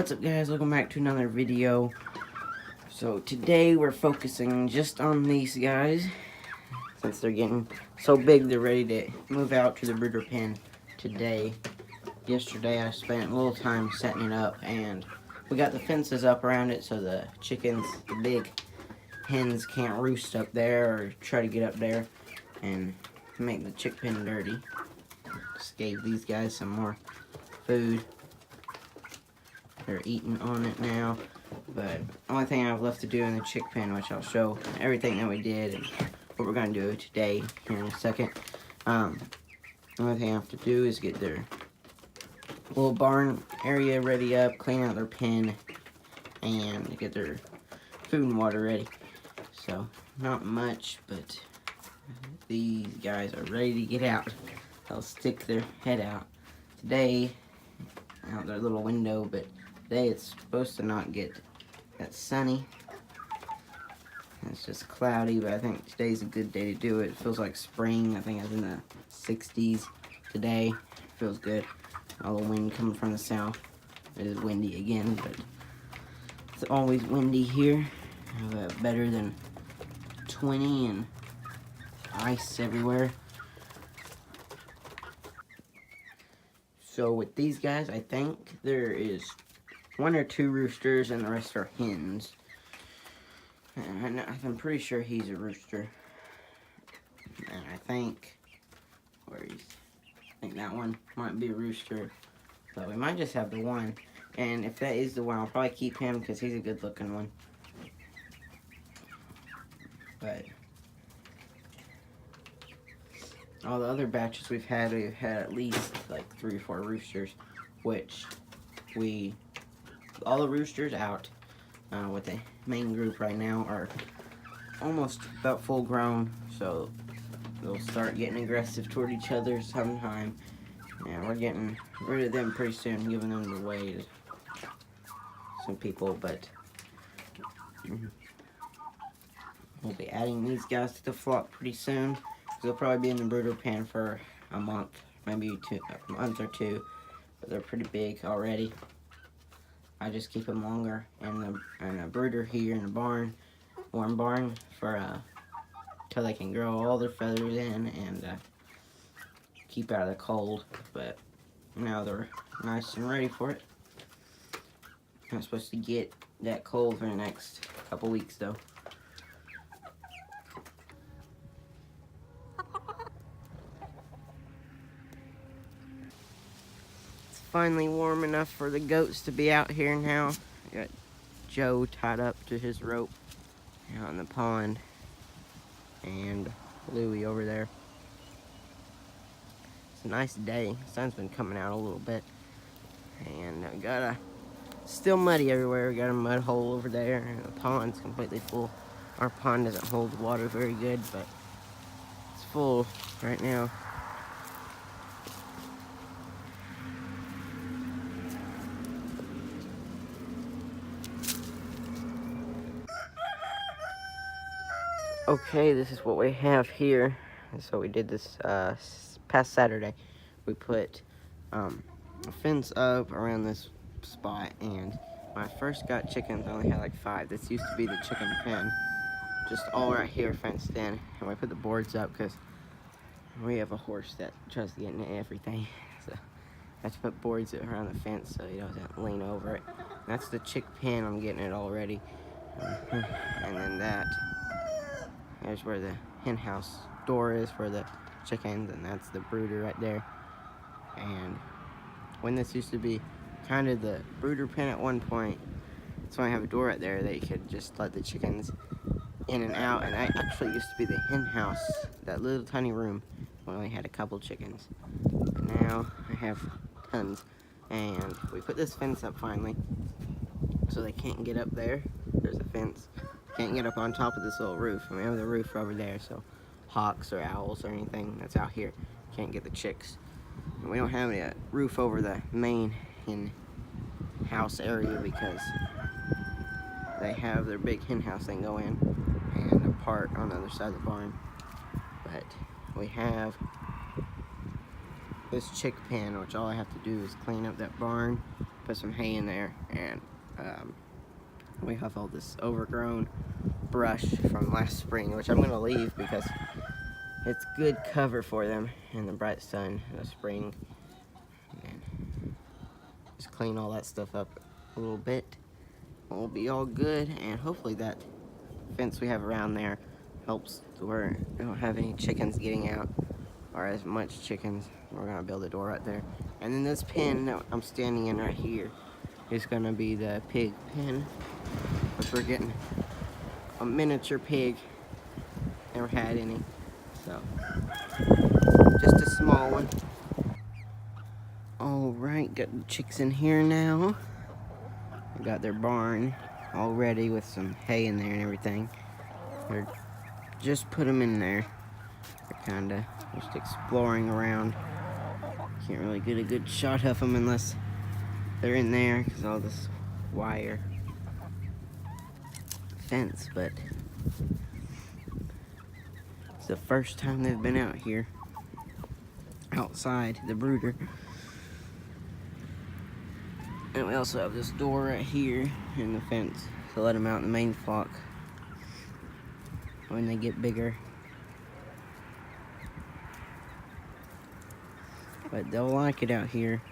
What's up, guys? Welcome back to another video. So today we're focusing just on these guys, since they're getting so big they're ready to move out to the brooder pen today. Yesterday I spent a little time setting it up, and we got the fences up around it so the chickens, the big hens, can't roost up there or try to get up there and make the chick pen dirty. Just gave these guys some more food. They're eating on it now, but the only thing I have left to do in the chick pen, which I'll show everything that we did and what we're going to do today here in a second. The only thing I have to do is get their little barn area ready up, clean out their pen, and get their food and water ready. So, not much, but these guys are ready to get out. They'll stick their head out today, out their little window, but today it's supposed to not get that sunny. It's just cloudy, but I think today's a good day to do it. It feels like spring. I think it's in the 60s today. It feels good. All the wind coming from the south. It is windy again, but it's always windy here. Better than 20 and ice everywhere. So with these guys, I think there is 1 or 2 roosters and the rest are hens. And I'm pretty sure he's a rooster. And I think that one might be a rooster. But we might just have the one. And if that is the one, I'll probably keep him because he's a good looking one. But all the other batches we've had at least like 3 or 4 roosters, which all the roosters out with the main group right now are almost about full grown, so they'll start getting aggressive toward each other sometime. And we're getting rid of them pretty soon, giving them away to some people, but we'll be adding these guys to the flock pretty soon. They'll probably be in the brooder pen for a month, maybe a month or 2, but they're pretty big already. I just keep them longer in a brooder here in the barn, warm barn, for till they can grow all their feathers in and keep out of the cold. But now they're nice and ready for it. I'm supposed to get that cold for the next couple weeks though. Finally warm enough for the goats to be out here now. I got Joe tied up to his rope out in the pond, and Louie over there. It's a nice day. The sun's been coming out a little bit, and I got still muddy everywhere. We got a mud hole over there, and the pond's completely full. Our pond doesn't hold water very good, but it's full right now. Okay, this is what we have here. So we did this past Saturday. We put a fence up around this spot, and when I first got chickens, I only had like 5. This used to be the chicken pen, just all right here fenced in. And we put the boards up because we have a horse that tries to get into everything. So I have to put boards around the fence so he doesn't lean over it. That's the chick pen. I'm getting it all ready. And then there's where the hen house door is for the chickens, and that's the brooder right there. And when this used to be kind of the brooder pen at one point, so I have a door right there that you could just let the chickens in and out. And that actually used to be the hen house, that little tiny room. We only had a couple chickens. But now I have tons, and we put this fence up finally, so they can't get up there. There's a fence. Can't get up on top of this little roof. And we have the roof over there, so hawks or owls or anything that's out here can't get the chicks. And we don't have any roof over the main hen house area because they have their big hen house they can go in, and a part on the other side of the barn. But we have this chick pen, which all I have to do is clean up that barn put some hay in there, and we have all this overgrown brush from last spring, which I'm going to leave because it's good cover for them in the bright sun in the spring. And just clean all that stuff up a little bit. We'll be all good, and hopefully that fence we have around there helps where we don't have any chickens getting out, or as much chickens. We're gonna build a door right there. And then this pen that I'm standing in right here is gonna be the pig pen, which we're getting a miniature pig. Never had any, so just a small one. All right, got the chicks in here now. I got their barn all ready with some hay in there and everything. They're just put them in there. They're kinda just exploring around. Can't really get a good shot of them unless they're in there because all this wire fence, but it's the first time they've been out here outside the brooder. And we also have this door right here in the fence to let them out in the main flock when they get bigger. But they'll like it out here.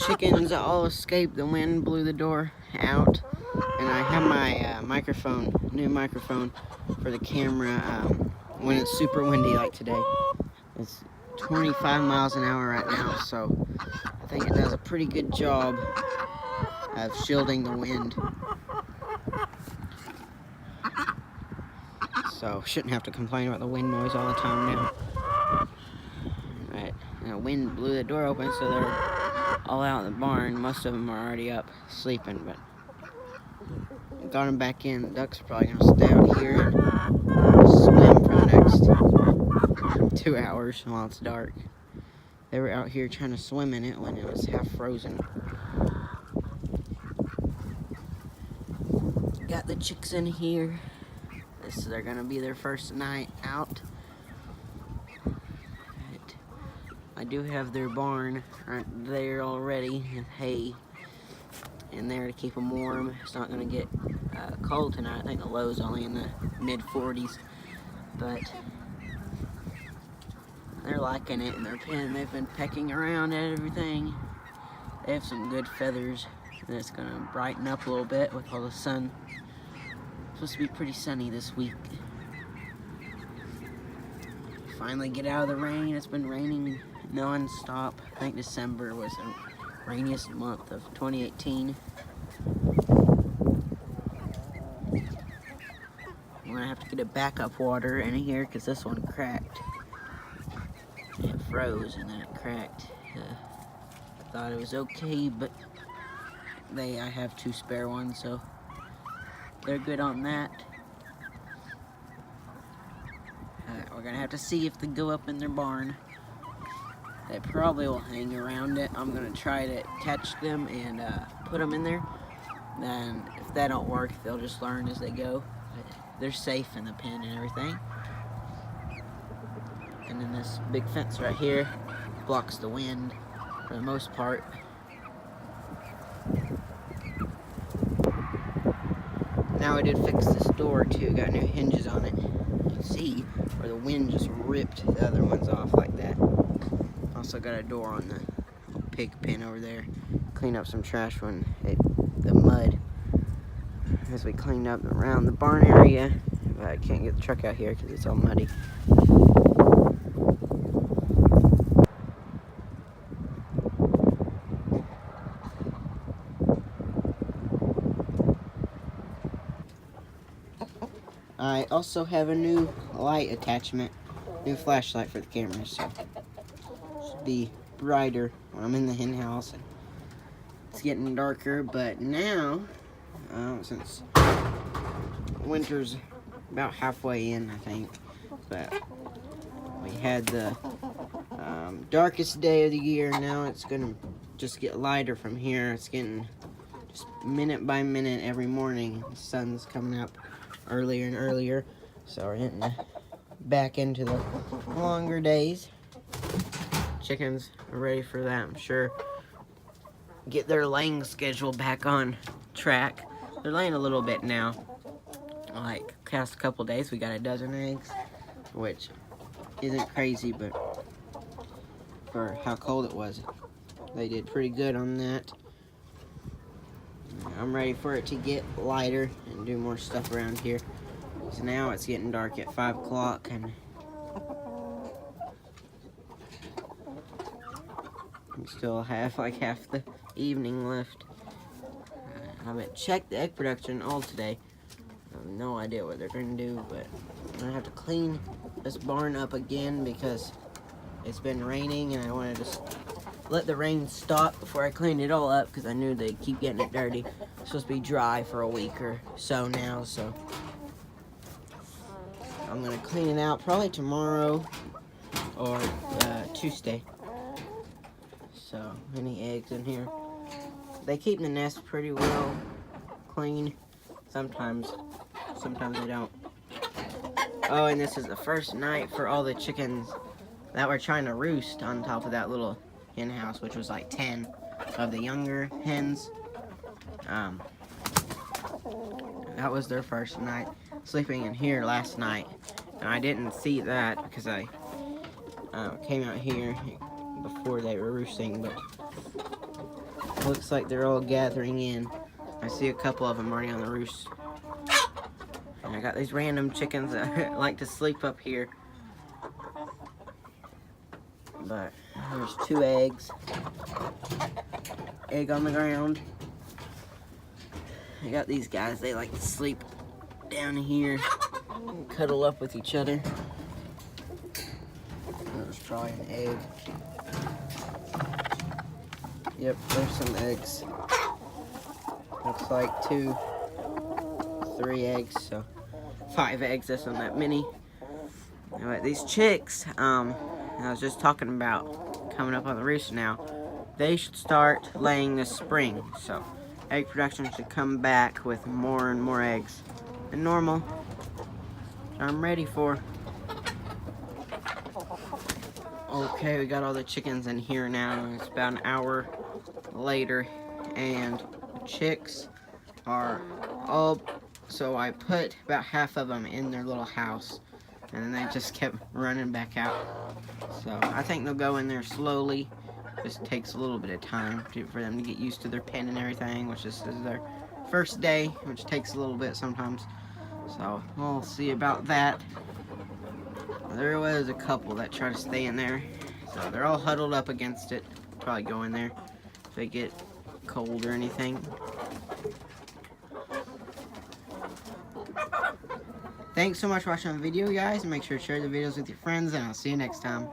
Chickens all escaped. The wind blew the door out, and I have my new microphone for the camera when it's super windy like today. It's 25 miles an hour right now, so I think it does a pretty good job of shielding the wind. So shouldn't have to complain about the wind noise all the time now. Right, the wind blew the door open, so they're all out in the barn. Most of them are already up sleeping, but I got them back in. The ducks are probably gonna stay out here and swim for the next 2 hours while it's dark. They were out here trying to swim in it when it was half frozen. Got the chicks in here. They're gonna be their first night out. I do have their barn right there already with hay in there to keep them warm. It's not going to get cold tonight. I think the low's only in the mid-40s, but they're liking it in their pen. They've been pecking around at everything. They have some good feathers, and it's going to brighten up a little bit with all the sun. It's supposed to be pretty sunny this week. Finally get out of the rain. It's been raining non-stop. I think December was the rainiest month of 2018. I'm gonna have to get a backup water in here because this one cracked. It froze and then it cracked. I thought it was okay, but I have 2 spare ones, so they're good on that. We're gonna have to see if they go up in their barn. They probably will hang around it. I'm gonna try to catch them and put them in there. Then if that don't work, they'll just learn as they go. They're safe in the pen and everything. And then this big fence right here blocks the wind for the most part. Now I did fix this door too, got new hinges on it. You can see where the wind just ripped the other ones off like that. Also got a door on the pig pen over there. Clean up some trash when the mud. As we cleaned up around the barn area. But I can't get the truck out here because it's all muddy. I also have a new light attachment, new flashlight for the camera, so it should be brighter when I'm in the hen house. It's getting darker, but now, since winter's about halfway in, I think, but we had the darkest day of the year. Now it's gonna just get lighter from here. It's getting just minute by minute every morning. The sun's coming up earlier and earlier, so we're getting back into the longer days. Chickens are ready for that, I'm sure. Get their laying schedule back on track. They're laying a little bit now. Like past a couple days we got a dozen eggs, which isn't crazy, but for how cold it was, they did pretty good on that. I'm ready for it to get lighter and do more stuff around here. So now it's getting dark at 5 o'clock and we still have like half the evening left. I haven't checked the egg production all today. I have no idea what they're going to do, but I'm going to have to clean this barn up again because it's been raining and I wanted to let the rain stop before I cleaned it all up because I knew they'd keep getting it dirty. It's supposed to be dry for a week or so now, so I'm gonna clean it out probably tomorrow or Tuesday. So any eggs in here? They keep the nest pretty well clean. Sometimes they don't. Oh, and this is the first night for all the chickens that were trying to roost on top of that little hen house, which was like 10 of the younger hens. That was their first night sleeping in here last night, and I didn't see that because I came out here before they were roosting, but it looks like they're all gathering in. I see a couple of them already on the roost. And I got these random chickens that like to sleep up here. But there's 2 eggs. Egg on the ground. I got these guys, they like to sleep down here and cuddle up with each other. There's probably an egg. Yep, there's some eggs. Looks like 2, 3 eggs, so 5 eggs, that's not that many. Anyway, these chicks, I was just talking about coming up on the roost now. They should start laying this spring, so egg production should come back with more and more eggs than normal. Which I'm ready for. Okay, we got all the chickens in here now. It's about an hour later, and the chicks are all, so I put about half of them in their little house, and then they just kept running back out. So I think they'll go in there slowly. Just takes a little bit of time for them to get used to their pen and everything, which is their first day, which takes a little bit sometimes. So we'll see about that. There was a couple that try to stay in there, so they're all huddled up against it. Probably go in there if they get cold or anything. Thanks so much for watching the video, guys. Make sure to share the videos with your friends, and I'll see you next time.